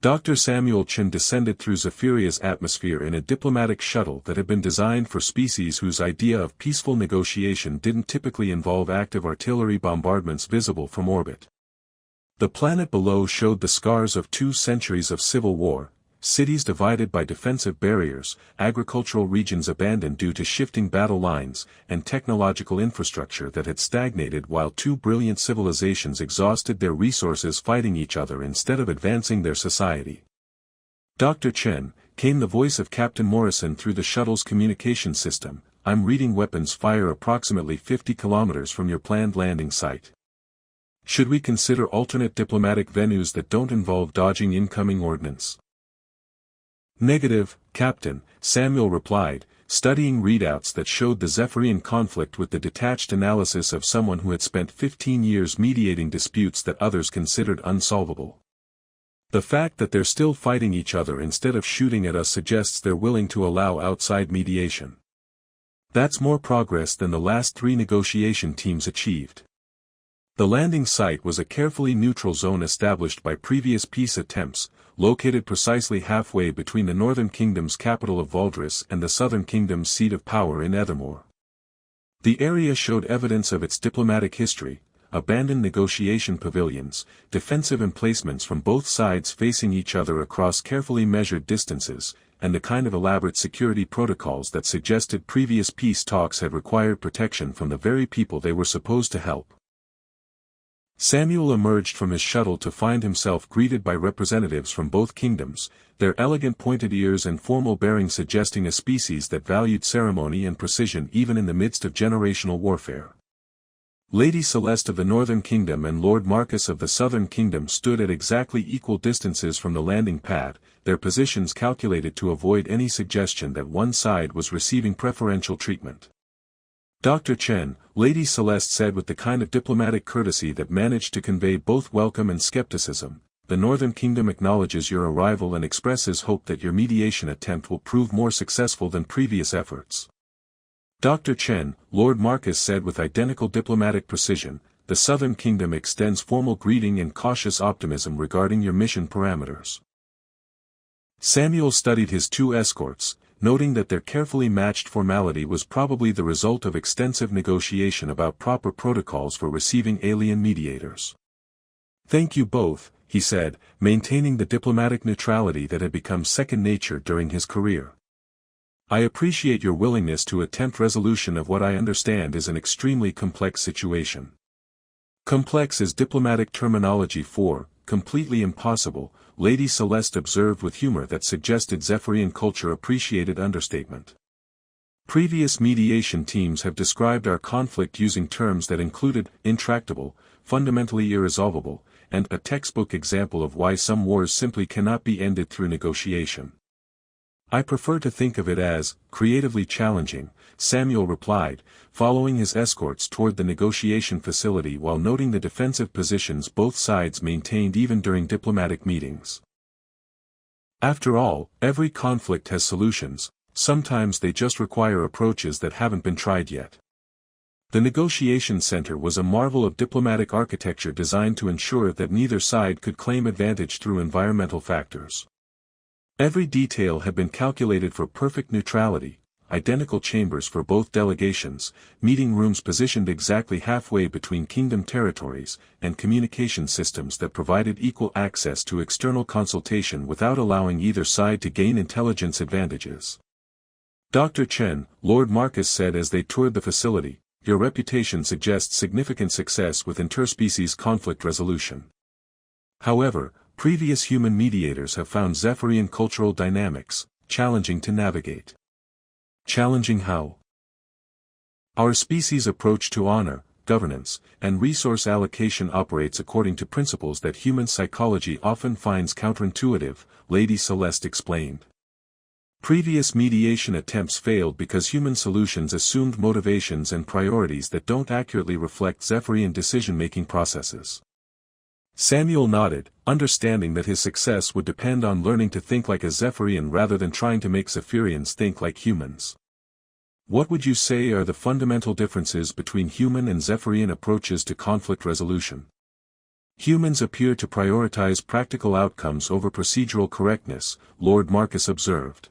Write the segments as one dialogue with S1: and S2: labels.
S1: Dr. Samuel Chen descended through Zephyria's atmosphere in a diplomatic shuttle that had been designed for species whose idea of peaceful negotiation didn't typically involve active artillery bombardments visible from orbit. The planet below showed the scars of 2 centuries of civil war, cities divided by defensive barriers, agricultural regions abandoned due to shifting battle lines, and technological infrastructure that had stagnated while 2 brilliant civilizations exhausted their resources fighting each other instead of advancing their society. Dr. Chen, came the voice of Captain Morrison through the shuttle's communication system. I'm reading weapons fire approximately 50 kilometers from your planned landing site. Should we consider alternate diplomatic venues that don't involve dodging incoming ordnance? Negative, Captain, Samuel replied, studying readouts that showed the Zephyrian conflict with the detached analysis of someone who had spent 15 years mediating disputes that others considered unsolvable. The fact that they're still fighting each other instead of shooting at us suggests they're willing to allow outside mediation. That's more progress than the last 3 negotiation teams achieved. The landing site was a carefully neutral zone established by previous peace attempts, located precisely halfway between the Northern Kingdom's capital of Valdris and the Southern Kingdom's seat of power in Ethermore. The area showed evidence of its diplomatic history, abandoned negotiation pavilions, defensive emplacements from both sides facing each other across carefully measured distances, and the kind of elaborate security protocols that suggested previous peace talks had required protection from the very people they were supposed to help. Samuel emerged from his shuttle to find himself greeted by representatives from both kingdoms, their elegant pointed ears and formal bearing suggesting a species that valued ceremony and precision even in the midst of generational warfare. Lady Celeste of the Northern Kingdom and Lord Marcus of the Southern Kingdom stood at exactly equal distances from the landing pad, their positions calculated to avoid any suggestion that one side was receiving preferential treatment. Dr. Chen, Lady Celeste said with the kind of diplomatic courtesy that managed to convey both welcome and skepticism, the Northern Kingdom acknowledges your arrival and expresses hope that your mediation attempt will prove more successful than previous efforts. Dr. Chen, Lord Marcus said with identical diplomatic precision, the Southern Kingdom extends formal greeting and cautious optimism regarding your mission parameters. Samuel studied his 2 escorts, noting that their carefully matched formality was probably the result of extensive negotiation about proper protocols for receiving alien mediators. Thank you both, he said, maintaining the diplomatic neutrality that had become second nature during his career. I appreciate your willingness to attempt resolution of what I understand is an extremely complex situation. Complex is diplomatic terminology for completely impossible, Lady Celeste observed with humor that suggested Zephyrian culture appreciated understatement. Previous mediation teams have described our conflict using terms that included intractable, fundamentally irresolvable, and a textbook example of why some wars simply cannot be ended through negotiation. I prefer to think of it as creatively challenging, Samuel replied, following his escorts toward the negotiation facility while noting the defensive positions both sides maintained even during diplomatic meetings. After all, every conflict has solutions, sometimes they just require approaches that haven't been tried yet. The negotiation center was a marvel of diplomatic architecture designed to ensure that neither side could claim advantage through environmental factors. Every detail had been calculated for perfect neutrality, identical chambers for both delegations, meeting rooms positioned exactly halfway between kingdom territories, and communication systems that provided equal access to external consultation without allowing either side to gain intelligence advantages. Dr. Chen, Lord Marcus said as they toured the facility, your reputation suggests significant success with interspecies conflict resolution. However, previous human mediators have found Zephyrian cultural dynamics challenging to navigate. Challenging how? Our species' approach to honor, governance, and resource allocation operates according to principles that human psychology often finds counterintuitive, Lady Celeste explained. Previous mediation attempts failed because human solutions assumed motivations and priorities that don't accurately reflect Zephyrian decision-making processes. Samuel nodded, understanding that his success would depend on learning to think like a Zephyrian rather than trying to make Zephyrians think like humans. What would you say are the fundamental differences between human and Zephyrian approaches to conflict resolution? Humans appear to prioritize practical outcomes over procedural correctness, Lord Marcus observed.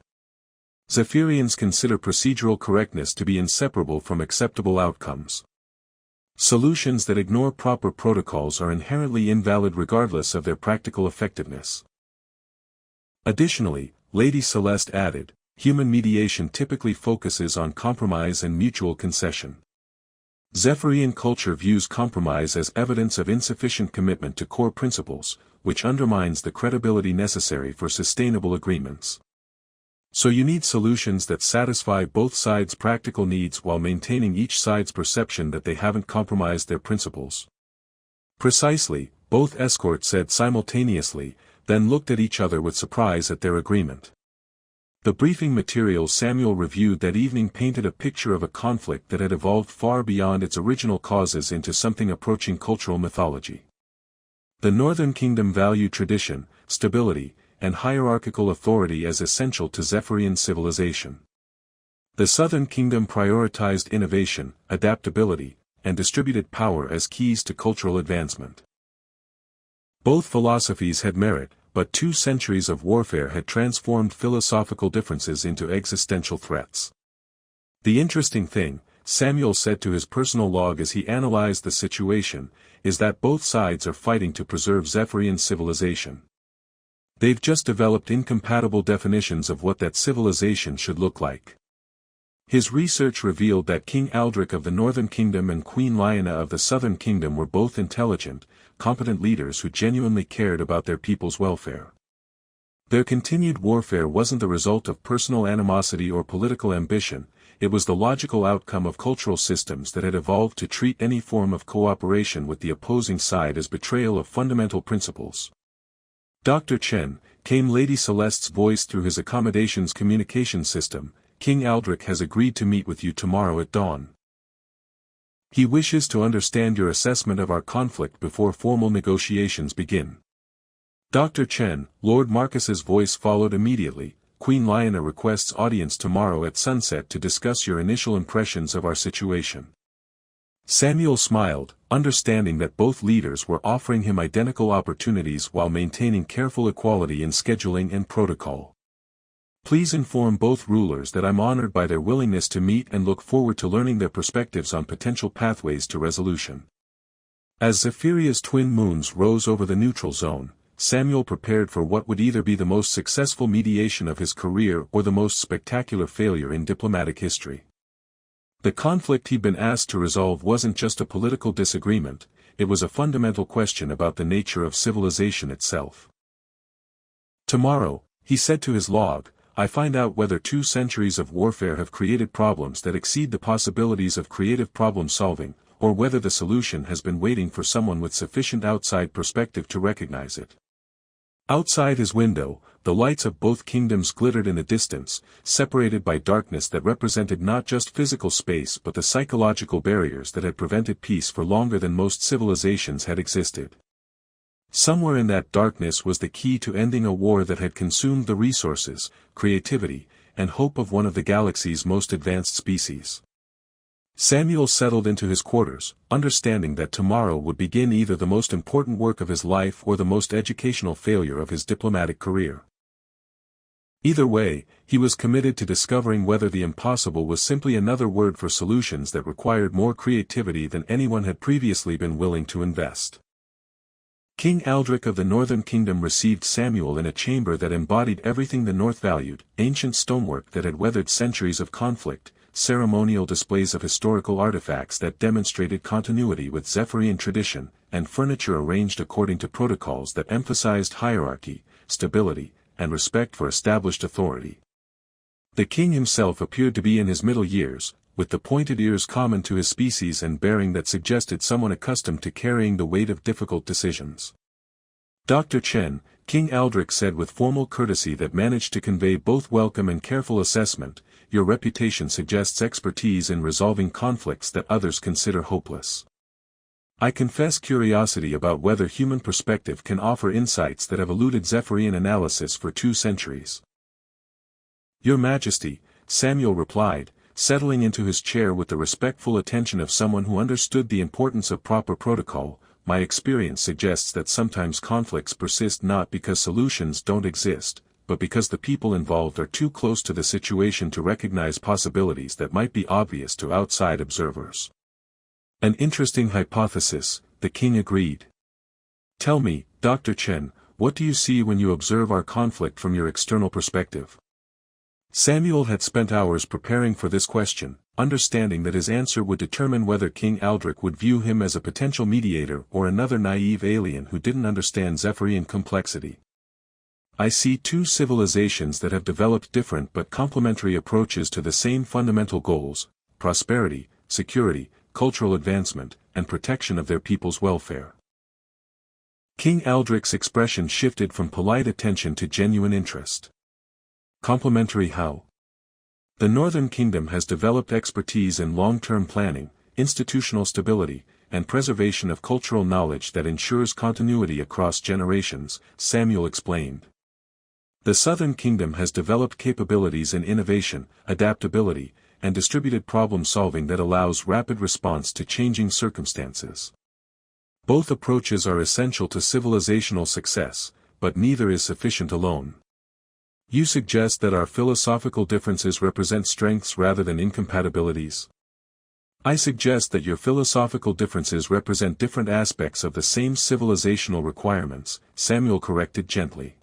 S1: Zephyrians consider procedural correctness to be inseparable from acceptable outcomes. Solutions that ignore proper protocols are inherently invalid regardless of their practical effectiveness. Additionally, Lady Celeste added, human mediation typically focuses on compromise and mutual concession. Zephyrian culture views compromise as evidence of insufficient commitment to core principles, which undermines the credibility necessary for sustainable agreements. So you need solutions that satisfy both sides' practical needs while maintaining each side's perception that they haven't compromised their principles. Precisely, both escorts said simultaneously, then looked at each other with surprise at their agreement. The briefing material Samuel reviewed that evening painted a picture of a conflict that had evolved far beyond its original causes into something approaching cultural mythology. The Northern Kingdom valued tradition, stability, and hierarchical authority as essential to Zephyrian civilization. The Southern Kingdom prioritized innovation, adaptability, and distributed power as keys to cultural advancement. Both philosophies had merit, but 2 centuries of warfare had transformed philosophical differences into existential threats. The interesting thing, Samuel said to his personal log as he analyzed the situation, is that both sides are fighting to preserve Zephyrian civilization. They've just developed incompatible definitions of what that civilization should look like. His research revealed that King Aldrich of the Northern Kingdom and Queen Lyanna of the Southern Kingdom were both intelligent, competent leaders who genuinely cared about their people's welfare. Their continued warfare wasn't the result of personal animosity or political ambition, it was the logical outcome of cultural systems that had evolved to treat any form of cooperation with the opposing side as betrayal of fundamental principles. Dr. Chen, came Lady Celeste's voice through his accommodations communication system, King Aldrich has agreed to meet with you tomorrow at dawn. He wishes to understand your assessment of our conflict before formal negotiations begin. Dr. Chen, Lord Marcus's voice followed immediately. Queen Lyanna requests audience tomorrow at sunset to discuss your initial impressions of our situation. Samuel smiled, understanding that both leaders were offering him identical opportunities while maintaining careful equality in scheduling and protocol. Please inform both rulers that I'm honored by their willingness to meet and look forward to learning their perspectives on potential pathways to resolution. As Zephyria's twin moons rose over the neutral zone, Samuel prepared for what would either be the most successful mediation of his career or the most spectacular failure in diplomatic history. The conflict he'd been asked to resolve wasn't just a political disagreement, it was a fundamental question about the nature of civilization itself. Tomorrow, he said to his log, I find out whether 2 centuries of warfare have created problems that exceed the possibilities of creative problem solving, or whether the solution has been waiting for someone with sufficient outside perspective to recognize it. Outside his window, the lights of both kingdoms glittered in the distance, separated by darkness that represented not just physical space but the psychological barriers that had prevented peace for longer than most civilizations had existed. Somewhere in that darkness was the key to ending a war that had consumed the resources, creativity, and hope of one of the galaxy's most advanced species. Samuel settled into his quarters, understanding that tomorrow would begin either the most important work of his life or the most educational failure of his diplomatic career. Either way, he was committed to discovering whether the impossible was simply another word for solutions that required more creativity than anyone had previously been willing to invest. King Aldrich of the Northern Kingdom received Samuel in a chamber that embodied everything the North valued, ancient stonework that had weathered centuries of conflict, ceremonial displays of historical artifacts that demonstrated continuity with Zephyrian tradition, and furniture arranged according to protocols that emphasized hierarchy, stability, and respect for established authority. The king himself appeared to be in his middle years, with the pointed ears common to his species and bearing that suggested someone accustomed to carrying the weight of difficult decisions. Dr. Chen, King Aldrich said with formal courtesy that managed to convey both welcome and careful assessment, your reputation suggests expertise in resolving conflicts that others consider hopeless. I confess curiosity about whether human perspective can offer insights that have eluded Zephyrian analysis for 2 centuries. Your Majesty, Samuel replied, settling into his chair with the respectful attention of someone who understood the importance of proper protocol, my experience suggests that sometimes conflicts persist not because solutions don't exist, but because the people involved are too close to the situation to recognize possibilities that might be obvious to outside observers. An interesting hypothesis, the king agreed. Tell me, Dr. Chen, what do you see when you observe our conflict from your external perspective? Samuel had spent hours preparing for this question, understanding that his answer would determine whether King Aldrich would view him as a potential mediator or another naive alien who didn't understand Zephyrian complexity. I see two civilizations that have developed different but complementary approaches to the same fundamental goals: prosperity, security, cultural advancement, and protection of their people's welfare. King Aldrich's expression shifted from polite attention to genuine interest. Complementary how? The Northern Kingdom has developed expertise in long-term planning, institutional stability, and preservation of cultural knowledge that ensures continuity across generations, Samuel explained. The Southern Kingdom has developed capabilities in innovation, adaptability, and distributed problem-solving that allows rapid response to changing circumstances. Both approaches are essential to civilizational success, but neither is sufficient alone. You suggest that our philosophical differences represent strengths rather than incompatibilities? I suggest that your philosophical differences represent different aspects of the same civilizational requirements, Samuel corrected gently.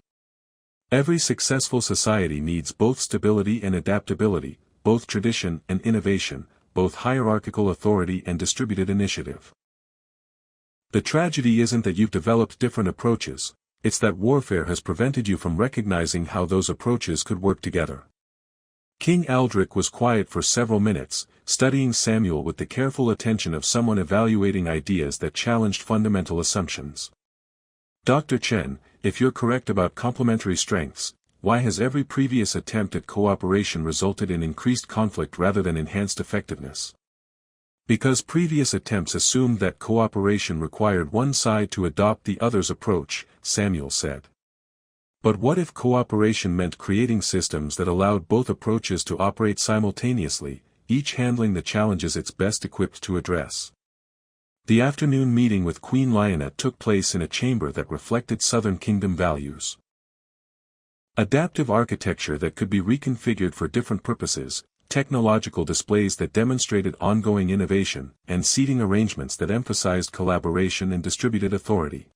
S1: Every successful society needs both stability and adaptability, both tradition and innovation, both hierarchical authority and distributed initiative. The tragedy isn't that you've developed different approaches, it's that warfare has prevented you from recognizing how those approaches could work together. King Aldrich was quiet for several minutes, studying Samuel with the careful attention of someone evaluating ideas that challenged fundamental assumptions. Dr. Chen, if you're correct about complementary strengths, why has every previous attempt at cooperation resulted in increased conflict rather than enhanced effectiveness? Because previous attempts assumed that cooperation required one side to adopt the other's approach, Samuel said. But what if cooperation meant creating systems that allowed both approaches to operate simultaneously, each handling the challenges it's best equipped to address? The afternoon meeting with Queen Lionette took place in a chamber that reflected Southern Kingdom values. Adaptive architecture that could be reconfigured for different purposes, technological displays that demonstrated ongoing innovation, and seating arrangements that emphasized collaboration and distributed authority.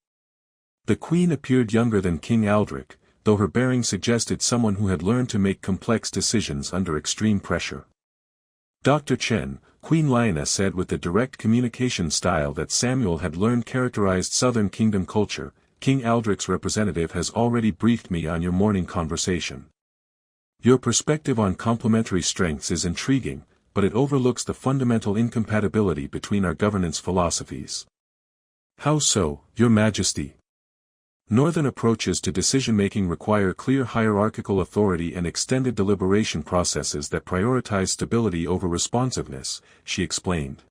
S1: The Queen appeared younger than King Aldrich, though her bearing suggested someone who had learned to make complex decisions under extreme pressure. Dr. Chen, Queen Lionette said with the direct communication style that Samuel had learned characterized Southern Kingdom culture, King Aldrich's representative has already briefed me on your morning conversation. Your perspective on complementary strengths is intriguing, but it overlooks the fundamental incompatibility between our governance philosophies. How so, Your Majesty? Northern approaches to decision-making require clear hierarchical authority and extended deliberation processes that prioritize stability over responsiveness, she explained.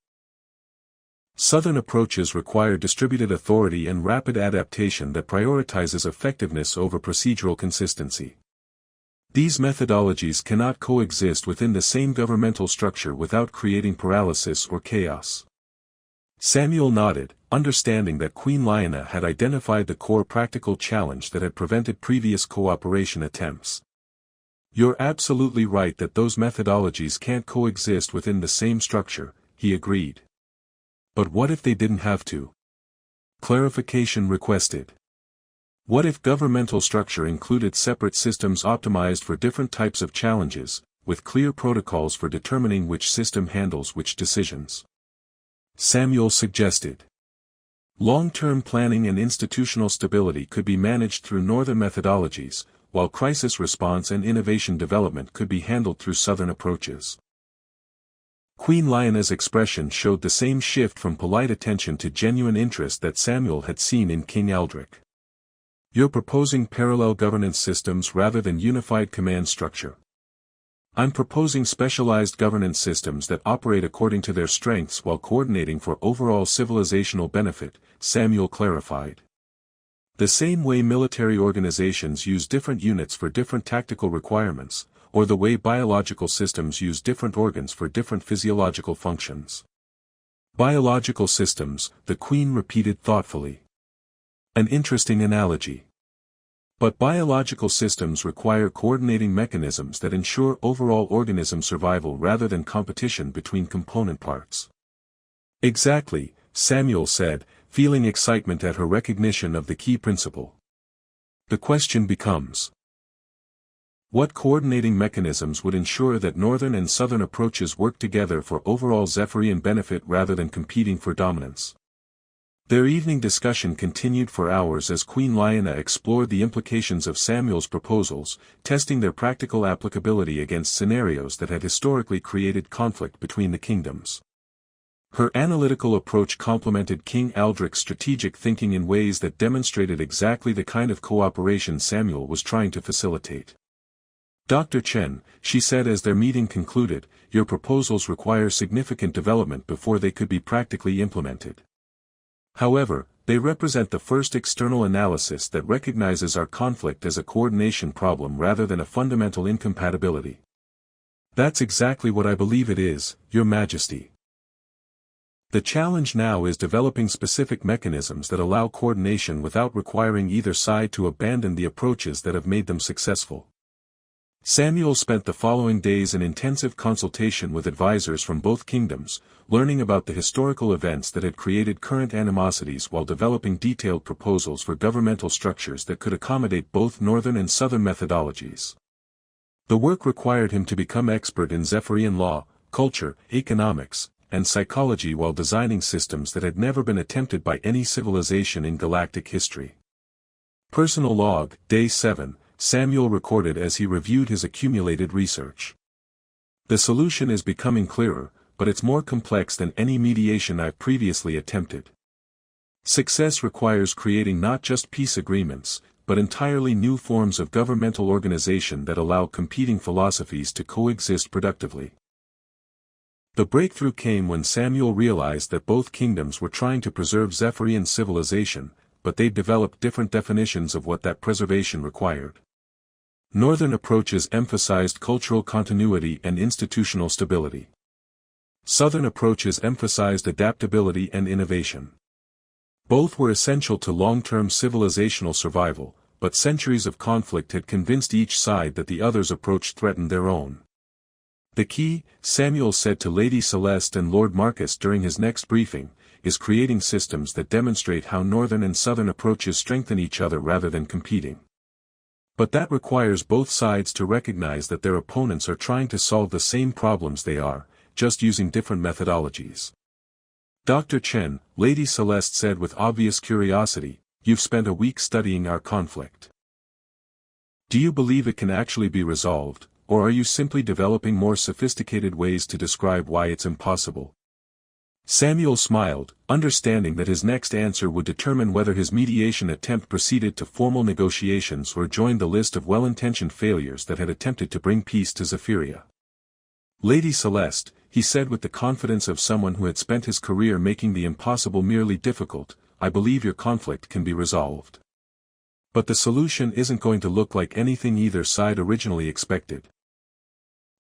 S1: Southern approaches require distributed authority and rapid adaptation that prioritizes effectiveness over procedural consistency. These methodologies cannot coexist within the same governmental structure without creating paralysis or chaos. Samuel nodded, understanding that Queen Lionette had identified the core practical challenge that had prevented previous cooperation attempts. You're absolutely right that those methodologies can't coexist within the same structure, he agreed. But what if they didn't have to? Clarification requested. What if governmental structure included separate systems optimized for different types of challenges, with clear protocols for determining which system handles which decisions? Samuel suggested. Long-term planning and institutional stability could be managed through Northern methodologies, while crisis response and innovation development could be handled through Southern approaches. Queen Lionette's expression showed the same shift from polite attention to genuine interest that Samuel had seen in King Aldrich. You're proposing parallel governance systems rather than unified command structure. I'm proposing specialized governance systems that operate according to their strengths while coordinating for overall civilizational benefit, Samuel clarified. The same way military organizations use different units for different tactical requirements, or the way biological systems use different organs for different physiological functions. Biological systems, the Queen repeated thoughtfully. An interesting analogy. But biological systems require coordinating mechanisms that ensure overall organism survival rather than competition between component parts. Exactly, Samuel said, feeling excitement at her recognition of the key principle. The question becomes: what coordinating mechanisms would ensure that northern and southern approaches work together for overall Zephyrian benefit rather than competing for dominance? Their evening discussion continued for hours as Queen Lyanna explored the implications of Samuel's proposals, testing their practical applicability against scenarios that had historically created conflict between the kingdoms. Her analytical approach complemented King Aldric's strategic thinking in ways that demonstrated exactly the kind of cooperation Samuel was trying to facilitate. Dr. Chen, she said as their meeting concluded, your proposals require significant development before they could be practically implemented. However, they represent the first external analysis that recognizes our conflict as a coordination problem rather than a fundamental incompatibility. That's exactly what I believe it is, Your Majesty. The challenge now is developing specific mechanisms that allow coordination without requiring either side to abandon the approaches that have made them successful. Samuel spent the following days in intensive consultation with advisors from both kingdoms, learning about the historical events that had created current animosities while developing detailed proposals for governmental structures that could accommodate both northern and southern methodologies. The work required him to become expert in Zephyrian law, culture, economics, and psychology while designing systems that had never been attempted by any civilization in galactic history. Personal log, Day 7. Samuel recorded as he reviewed his accumulated research. The solution is becoming clearer, but it's more complex than any mediation I've previously attempted. Success requires creating not just peace agreements, but entirely new forms of governmental organization that allow competing philosophies to coexist productively. The breakthrough came when Samuel realized that both kingdoms were trying to preserve Zephyrian civilization, but they'd developed different definitions of what that preservation required. Northern approaches emphasized cultural continuity and institutional stability. Southern approaches emphasized adaptability and innovation. Both were essential to long-term civilizational survival, but centuries of conflict had convinced each side that the other's approach threatened their own. The key, Samuel said to Lady Celeste and Lord Marcus during his next briefing, is creating systems that demonstrate how northern and southern approaches strengthen each other rather than competing. But that requires both sides to recognize that their opponents are trying to solve the same problems they are, just using different methodologies. Dr. Chen, Lady Celeste said with obvious curiosity, you've spent a week studying our conflict. Do you believe it can actually be resolved, or are you simply developing more sophisticated ways to describe why it's impossible? Samuel smiled, understanding that his next answer would determine whether his mediation attempt proceeded to formal negotiations or joined the list of well-intentioned failures that had attempted to bring peace to Zephyria. Lady Celeste, he said with the confidence of someone who had spent his career making the impossible merely difficult, I believe your conflict can be resolved. But the solution isn't going to look like anything either side originally expected.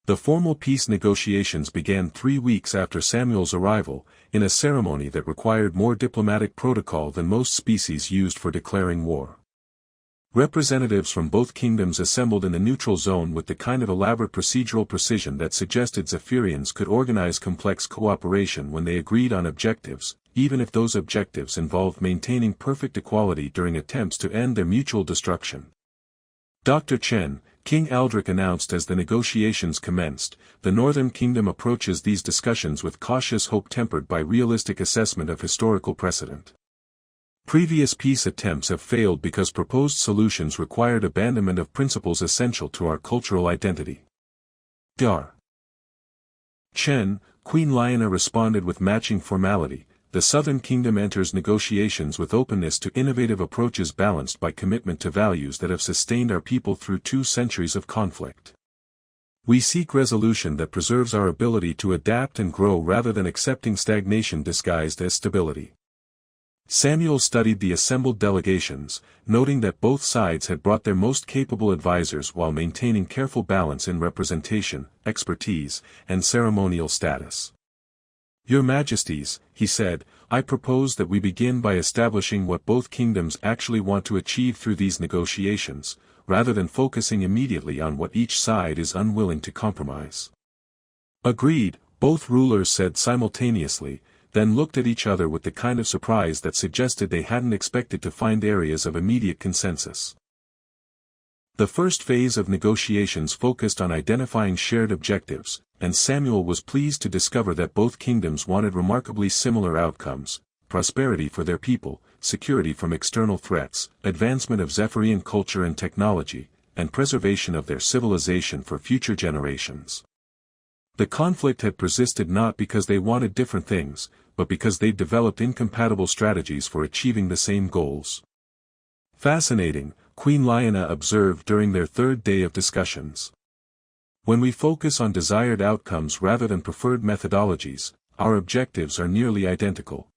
S1: The formal peace negotiations began 3 weeks after Samuel's arrival, in a ceremony that required more diplomatic protocol than most species used for declaring war. Representatives from both kingdoms assembled in the neutral zone with the kind of elaborate procedural precision that suggested Zephyrians could organize complex cooperation when they agreed on objectives, even if those objectives involved maintaining perfect equality during attempts to end their mutual destruction. Dr. Chen, King Aldric announced as the negotiations commenced, the Northern Kingdom approaches these discussions with cautious hope tempered by realistic assessment of historical precedent. Previous peace attempts have failed because proposed solutions required abandonment of principles essential to our cultural identity. Dr. Chen, Queen Lyanna responded with matching formality. The Southern Kingdom enters negotiations with openness to innovative approaches balanced by commitment to values that have sustained our people through 2 centuries of conflict. We seek resolution that preserves our ability to adapt and grow rather than accepting stagnation disguised as stability. Samuel studied the assembled delegations, noting that both sides had brought their most capable advisors while maintaining careful balance in representation, expertise, and ceremonial status. Your Majesties, he said, I propose that we begin by establishing what both kingdoms actually want to achieve through these negotiations, rather than focusing immediately on what each side is unwilling to compromise. Agreed, both rulers said simultaneously, then looked at each other with the kind of surprise that suggested they hadn't expected to find areas of immediate consensus. The first phase of negotiations focused on identifying shared objectives, and Samuel was pleased to discover that both kingdoms wanted remarkably similar outcomes: prosperity for their people, security from external threats, advancement of Zephyrian culture and technology, and preservation of their civilization for future generations. The conflict had persisted not because they wanted different things, but because they'd developed incompatible strategies for achieving the same goals. Fascinating, Queen Lyanna observed during their third day of discussions. When we focus on desired outcomes rather than preferred methodologies, our objectives are nearly identical.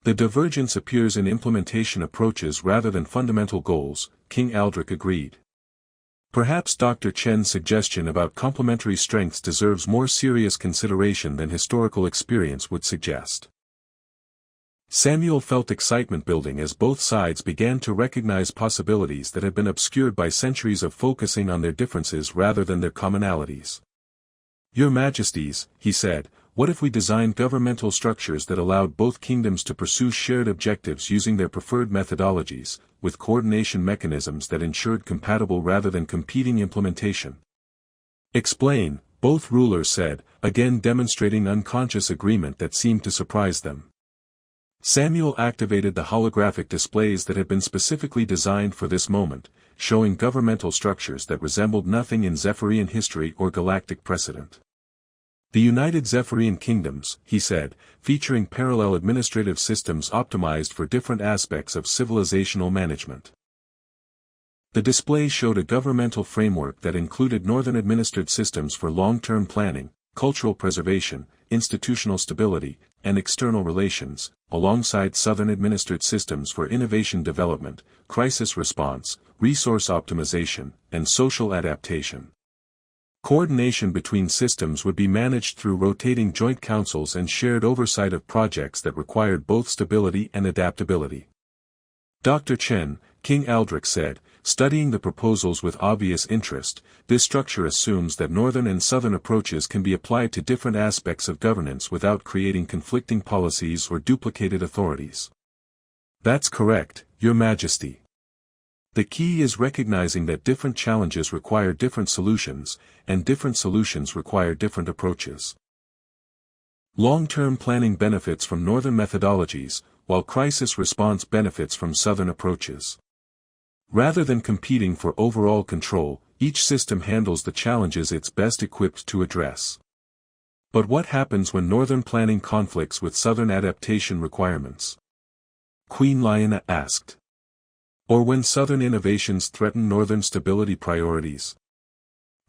S1: The divergence appears in implementation approaches rather than fundamental goals, King Aldrich agreed. Perhaps Dr. Chen's suggestion about complementary strengths deserves more serious consideration than historical experience would suggest. Samuel felt excitement building as both sides began to recognize possibilities that had been obscured by centuries of focusing on their differences rather than their commonalities. Your Majesties, he said, what if we designed governmental structures that allowed both kingdoms to pursue shared objectives using their preferred methodologies, with coordination mechanisms that ensured compatible rather than competing implementation? Explain, both rulers said, again demonstrating unconscious agreement that seemed to surprise them. Samuel activated the holographic displays that had been specifically designed for this moment, showing governmental structures that resembled nothing in Zephyrian history or galactic precedent. The United Zephyrian Kingdoms, he said, featuring parallel administrative systems optimized for different aspects of civilizational management. The display showed a governmental framework that included northern-administered systems for long-term planning, cultural preservation, institutional stability, and external relations, alongside southern-administered systems for innovation development, crisis response, resource optimization, and social adaptation. Coordination between systems would be managed through rotating joint councils and shared oversight of projects that required both stability and adaptability. Dr. Chen, King Aldrich said, studying the proposals with obvious interest, this structure assumes that northern and southern approaches can be applied to different aspects of governance without creating conflicting policies or duplicated authorities. That's correct, Your Majesty. The key is recognizing that different challenges require different solutions, and different solutions require different approaches. Long-term planning benefits from northern methodologies, while crisis response benefits from southern approaches. Rather than competing for overall control, each system handles the challenges it's best equipped to address. But what happens when northern planning conflicts with southern adaptation requirements? Queen Lyanna asked. Or when southern innovations threaten northern stability priorities?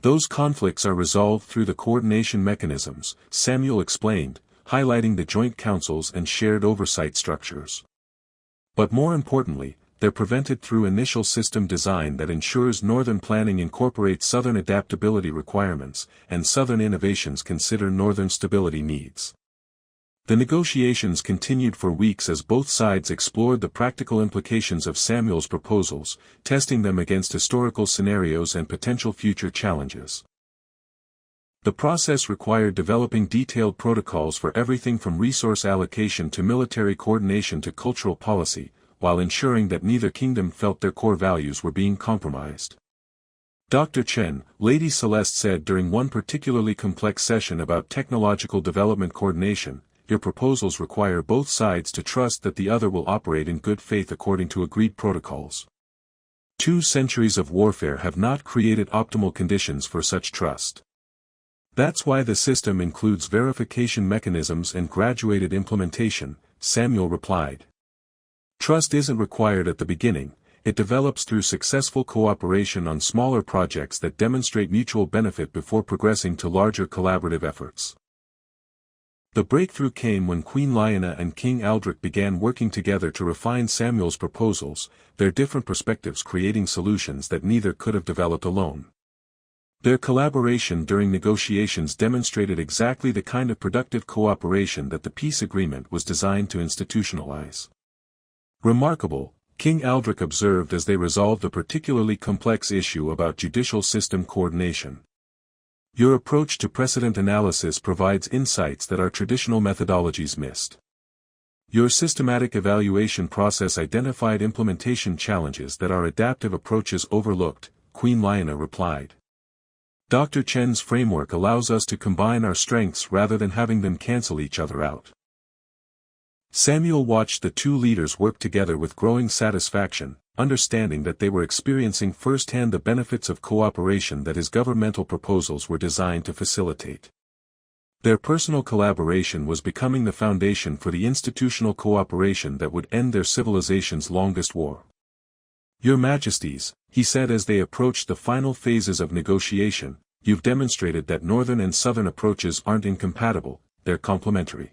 S1: Those conflicts are resolved through the coordination mechanisms, Samuel explained, highlighting the joint councils and shared oversight structures. But more importantly, they're prevented through initial system design that ensures northern planning incorporates southern adaptability requirements, and southern innovations consider northern stability needs. The negotiations continued for weeks as both sides explored the practical implications of Samuel's proposals, testing them against historical scenarios and potential future challenges. The process required developing detailed protocols for everything from resource allocation to military coordination to cultural policy, while ensuring that neither kingdom felt their core values were being compromised. Dr. Chen, Lady Celeste said during one particularly complex session about technological development coordination, your proposals require both sides to trust that the other will operate in good faith according to agreed protocols. 2 centuries of warfare have not created optimal conditions for such trust. That's why the system includes verification mechanisms and graduated implementation, Samuel replied. Trust isn't required at the beginning, it develops through successful cooperation on smaller projects that demonstrate mutual benefit before progressing to larger collaborative efforts. The breakthrough came when Queen Lyanna and King Aldrich began working together to refine Samuel's proposals, their different perspectives creating solutions that neither could have developed alone. Their collaboration during negotiations demonstrated exactly the kind of productive cooperation that the peace agreement was designed to institutionalize. Remarkable, King Aldrich observed as they resolved a particularly complex issue about judicial system coordination. Your approach to precedent analysis provides insights that our traditional methodologies missed. Your systematic evaluation process identified implementation challenges that our adaptive approaches overlooked, Queen Liana replied. Dr. Chen's framework allows us to combine our strengths rather than having them cancel each other out. Samuel watched the two leaders work together with growing satisfaction, understanding that they were experiencing firsthand the benefits of cooperation that his governmental proposals were designed to facilitate. Their personal collaboration was becoming the foundation for the institutional cooperation that would end their civilization's longest war. Your Majesties, he said as they approached the final phases of negotiation, you've demonstrated that northern and southern approaches aren't incompatible, they're complementary.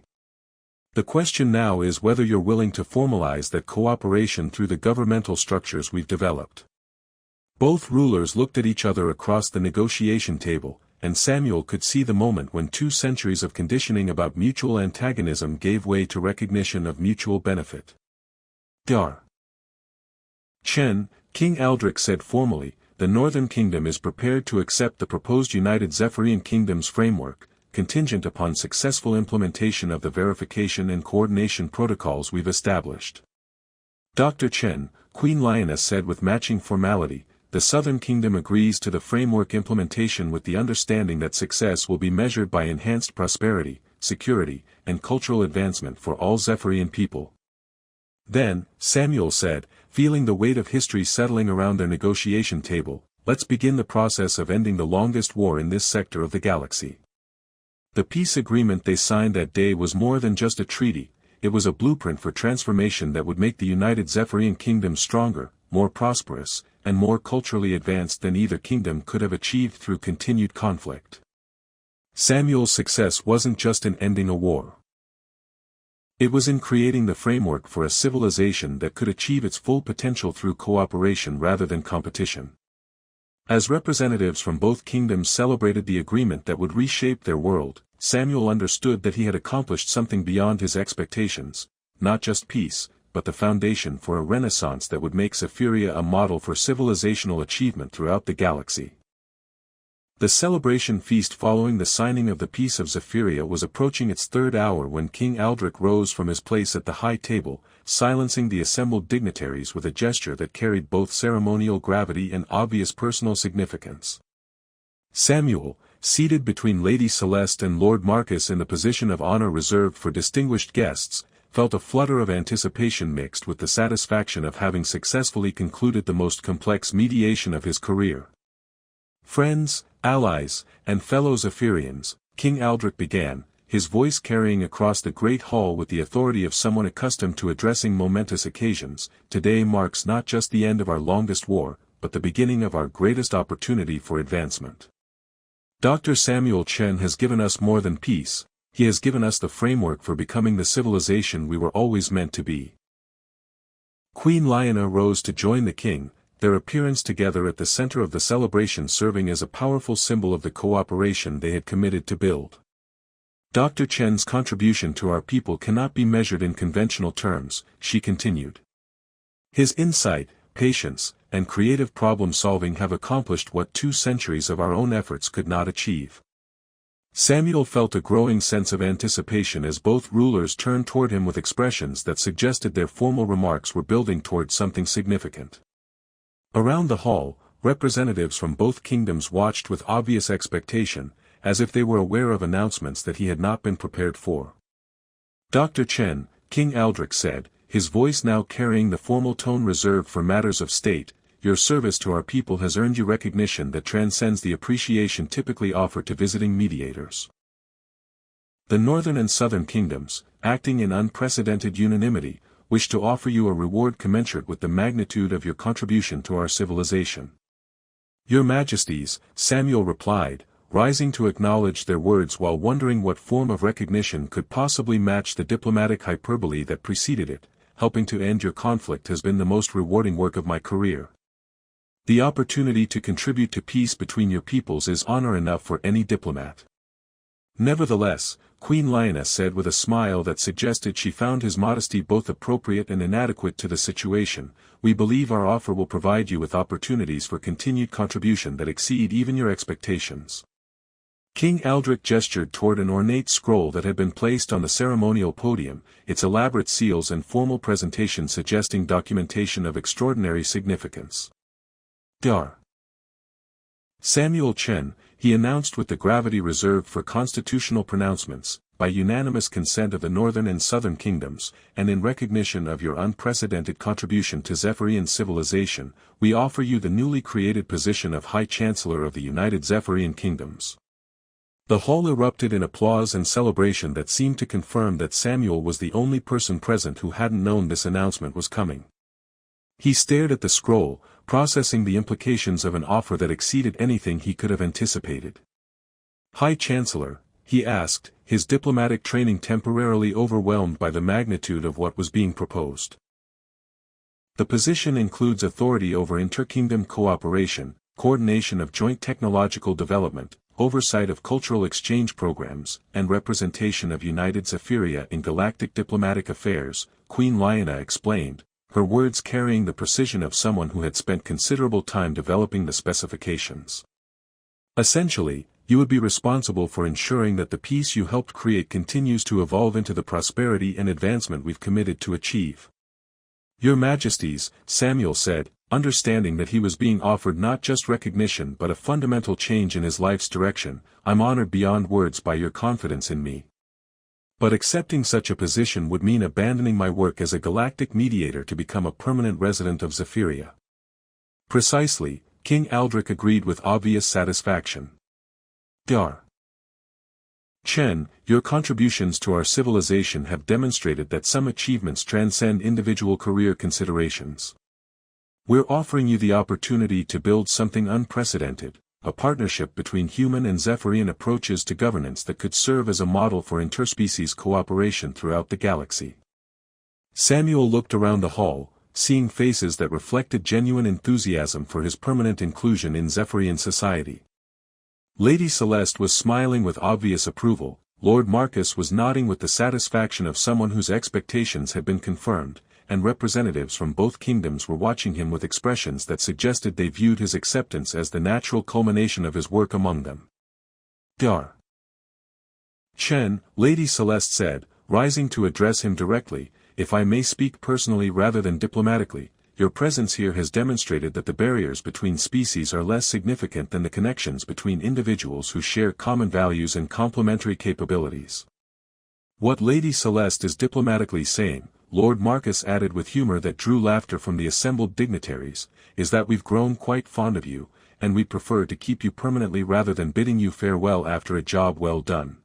S1: The question now is whether you're willing to formalize that cooperation through the governmental structures we've developed. Both rulers looked at each other across the negotiation table, and Samuel could see the moment when 2 centuries of conditioning about mutual antagonism gave way to recognition of mutual benefit. Dar. Chen, King Aldrich said formally, the Northern Kingdom is prepared to accept the proposed United Zephyrian Kingdoms framework, contingent upon successful implementation of the verification and coordination protocols we've established. Dr. Chen, Queen Liana said with matching formality, the Southern Kingdom agrees to the framework implementation with the understanding that success will be measured by enhanced prosperity, security, and cultural advancement for all Zephyrian people. Then, Samuel said, feeling the weight of history settling around their negotiation table, let's begin the process of ending the longest war in this sector of the galaxy. The peace agreement they signed that day was more than just a treaty, it was a blueprint for transformation that would make the United Zephyrian Kingdom stronger, more prosperous, and more culturally advanced than either kingdom could have achieved through continued conflict. Samuel's success wasn't just in ending a war. It was in creating the framework for a civilization that could achieve its full potential through cooperation rather than competition. As representatives from both kingdoms celebrated the agreement that would reshape their world, Samuel understood that he had accomplished something beyond his expectations, not just peace, but the foundation for a renaissance that would make Zephyria a model for civilizational achievement throughout the galaxy. The celebration feast following the signing of the Peace of Zephyria was approaching its 3rd hour when King Aldrich rose from his place at the high table, silencing the assembled dignitaries with a gesture that carried both ceremonial gravity and obvious personal significance. Samuel, seated between Lady Celeste and Lord Marcus in the position of honor reserved for distinguished guests, felt a flutter of anticipation mixed with the satisfaction of having successfully concluded the most complex mediation of his career. Friends, allies, and fellow Zephyrians, King Aldrich began, his voice carrying across the great hall with the authority of someone accustomed to addressing momentous occasions. Today marks not just the end of our longest war, but the beginning of our greatest opportunity for advancement. Dr. Samuel Chen has given us more than peace, he has given us the framework for becoming the civilization we were always meant to be. Queen Liana rose to join the king, their appearance together at the center of the celebration serving as a powerful symbol of the cooperation they had committed to build. Dr. Chen's contribution to our people cannot be measured in conventional terms, she continued. His insight, patience, and creative problem-solving have accomplished what 2 centuries of our own efforts could not achieve. Samuel felt a growing sense of anticipation as both rulers turned toward him with expressions that suggested their formal remarks were building toward something significant. Around the hall, representatives from both kingdoms watched with obvious expectation, as if they were aware of announcements that he had not been prepared for. Dr. Chen, King Aldrich said, his voice now carrying the formal tone reserved for matters of state, your service to our people has earned you recognition that transcends the appreciation typically offered to visiting mediators. The northern and southern kingdoms, acting in unprecedented unanimity, wish to offer you a reward commensurate with the magnitude of your contribution to our civilization. Your Majesties, Samuel replied, rising to acknowledge their words while wondering what form of recognition could possibly match the diplomatic hyperbole that preceded it. Helping to end your conflict has been the most rewarding work of my career. The opportunity to contribute to peace between your peoples is honor enough for any diplomat. Nevertheless, Queen Lioness said with a smile that suggested she found his modesty both appropriate and inadequate to the situation, we believe our offer will provide you with opportunities for continued contribution that exceed even your expectations. King Aldrich gestured toward an ornate scroll that had been placed on the ceremonial podium, its elaborate seals and formal presentation suggesting documentation of extraordinary significance. Dar. Samuel Chen, he announced with the gravity reserved for constitutional pronouncements, by unanimous consent of the Northern and Southern Kingdoms, and in recognition of your unprecedented contribution to Zephyrian civilization, we offer you the newly created position of High Chancellor of the United Zephyrian Kingdoms. The hall erupted in applause and celebration that seemed to confirm that Samuel was the only person present who hadn't known this announcement was coming. He stared at the scroll, processing the implications of an offer that exceeded anything he could have anticipated. High Chancellor, he asked, his diplomatic training temporarily overwhelmed by the magnitude of what was being proposed. The position includes authority over inter-kingdom cooperation, coordination of joint technological development, oversight of cultural exchange programs, and representation of United Zephyria in galactic diplomatic affairs, Queen Lioness explained, her words carrying the precision of someone who had spent considerable time developing the specifications. Essentially, you would be responsible for ensuring that the peace you helped create continues to evolve into the prosperity and advancement we've committed to achieve. Your Majesties, Samuel said, understanding that he was being offered not just recognition but a fundamental change in his life's direction, I'm honored beyond words by your confidence in me. But accepting such a position would mean abandoning my work as a galactic mediator to become a permanent resident of Zephyria. Precisely, King Aldrich agreed with obvious satisfaction. Dar. Chen, your contributions to our civilization have demonstrated that some achievements transcend individual career considerations. We're offering you the opportunity to build something unprecedented, a partnership between human and Zephyrian approaches to governance that could serve as a model for interspecies cooperation throughout the galaxy. Samuel looked around the hall, seeing faces that reflected genuine enthusiasm for his permanent inclusion in Zephyrian society. Lady Celeste was smiling with obvious approval, Lord Marcus was nodding with the satisfaction of someone whose expectations had been confirmed, and representatives from both kingdoms were watching him with expressions that suggested they viewed his acceptance as the natural culmination of his work among them. Dar. Chen, Lady Celeste said, rising to address him directly, if I may speak personally rather than diplomatically, your presence here has demonstrated that the barriers between species are less significant than the connections between individuals who share common values and complementary capabilities. What Lady Celeste is diplomatically saying, Lord Marcus added with humor that drew laughter from the assembled dignitaries, is that we've grown quite fond of you, and we'd prefer to keep you permanently rather than bidding you farewell after a job well done.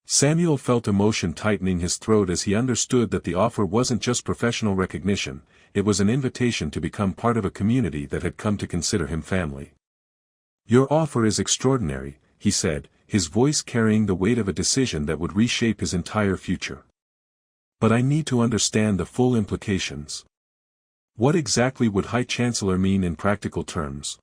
S1: Samuel felt emotion tightening his throat as he understood that the offer wasn't just professional recognition, it was an invitation to become part of a community that had come to consider him family. Your offer is extraordinary, he said, his voice carrying the weight of a decision that would reshape his entire future. But I need to understand the full implications. What exactly would High Chancellor mean in practical terms?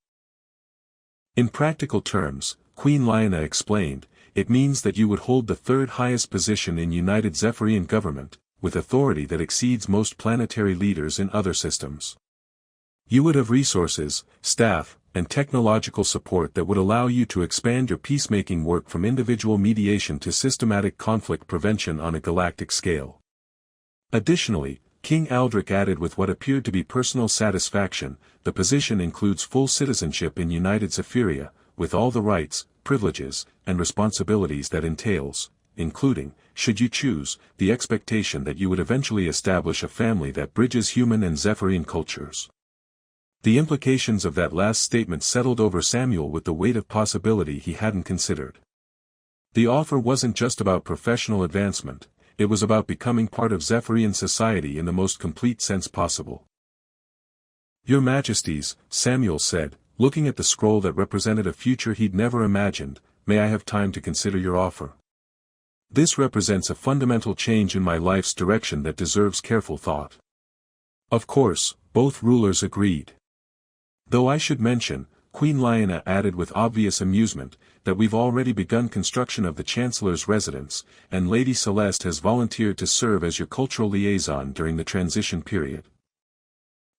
S1: In practical terms, Queen Lioness explained, it means that you would hold the third highest position in United Zephyrian government, with authority that exceeds most planetary leaders in other systems. You would have resources, staff, and technological support that would allow you to expand your peacemaking work from individual mediation to systematic conflict prevention on a galactic scale. Additionally, King Aldrich added with what appeared to be personal satisfaction, the position includes full citizenship in United Zephyria, with all the rights, privileges, and responsibilities that entails, including, should you choose, the expectation that you would eventually establish a family that bridges human and Zephyrian cultures. The implications of that last statement settled over Samuel with the weight of possibility he hadn't considered. The offer wasn't just about professional advancement, it was about becoming part of Zephyrian society in the most complete sense possible. Your Majesties, Samuel said, looking at the scroll that represented a future he'd never imagined, may I have time to consider your offer? This represents a fundamental change in my life's direction that deserves careful thought. Of course, both rulers agreed. Though I should mention, Queen Lyanna added with obvious amusement, that we've already begun construction of the Chancellor's residence, and Lady Celeste has volunteered to serve as your cultural liaison during the transition period.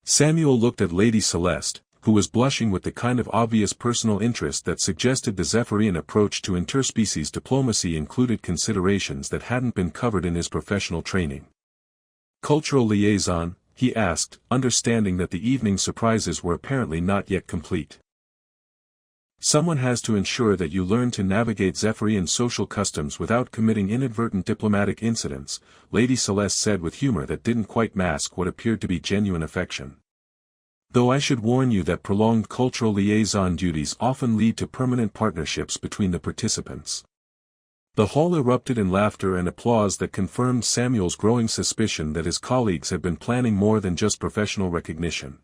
S1: Samuel looked at Lady Celeste, who was blushing with the kind of obvious personal interest that suggested the Zephyrian approach to interspecies diplomacy included considerations that hadn't been covered in his professional training. Cultural liaison, he asked, understanding that the evening's surprises were apparently not yet complete. Someone has to ensure that you learn to navigate Zephyrian social customs without committing inadvertent diplomatic incidents, Lady Celeste said with humor that didn't quite mask what appeared to be genuine affection. Though I should warn you that prolonged cultural liaison duties often lead to permanent partnerships between the participants. The hall erupted in laughter and applause that confirmed Samuel's growing suspicion that his colleagues had been planning more than just professional recognition.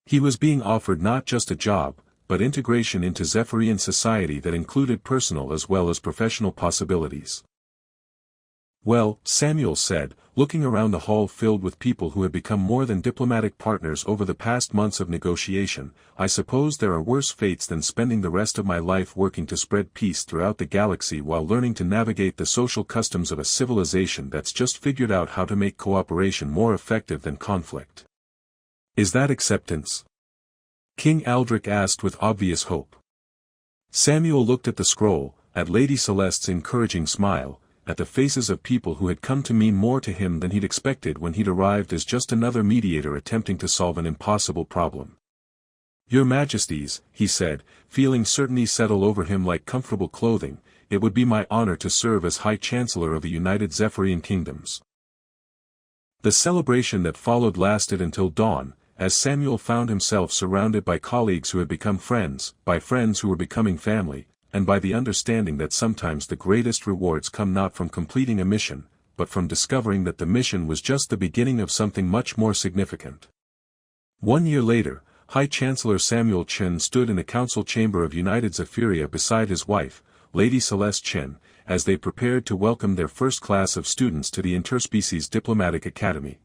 S1: He was being offered not just a job, but integration into Zephyrian society that included personal as well as professional possibilities. Well, Samuel said, looking around the hall filled with people who had become more than diplomatic partners over the past months of negotiation, I suppose there are worse fates than spending the rest of my life working to spread peace throughout the galaxy while learning to navigate the social customs of a civilization that's just figured out how to make cooperation more effective than conflict. Is that acceptance? King Aldrich asked with obvious hope. Samuel looked at the scroll, at Lady Celeste's encouraging smile, at the faces of people who had come to mean more to him than he'd expected when he'd arrived as just another mediator attempting to solve an impossible problem. Your Majesties, he said, feeling certainty settle over him like comfortable clothing, it would be my honor to serve as High Chancellor of the United Zephyrian Kingdoms. The celebration that followed lasted until dawn, as Samuel found himself surrounded by colleagues who had become friends, by friends who were becoming family, and by the understanding that sometimes the greatest rewards come not from completing a mission, but from discovering that the mission was just the beginning of something much more significant. 1 year later, High Chancellor Samuel Chen stood in the council chamber of United Zephyria beside his wife, Lady Celeste Chen, as they prepared to welcome their first class of students to the Interspecies Diplomatic Academy.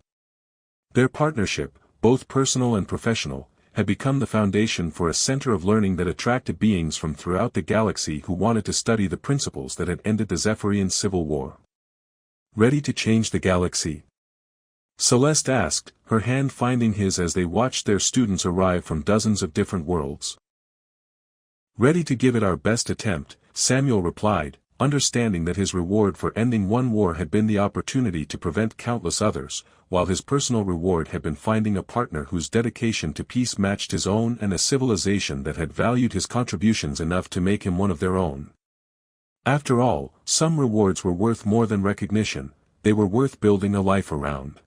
S1: Their partnership, both personal and professional, had become the foundation for a center of learning that attracted beings from throughout the galaxy who wanted to study the principles that had ended the Zephyrian Civil War. Ready to change the galaxy? Celeste asked, her hand finding his as they watched their students arrive from dozens of different worlds. Ready to give it our best attempt, Samuel replied, understanding that his reward for ending one war had been the opportunity to prevent countless others, while his personal reward had been finding a partner whose dedication to peace matched his own and a civilization that had valued his contributions enough to make him one of their own. After all, some rewards were worth more than recognition, they were worth building a life around.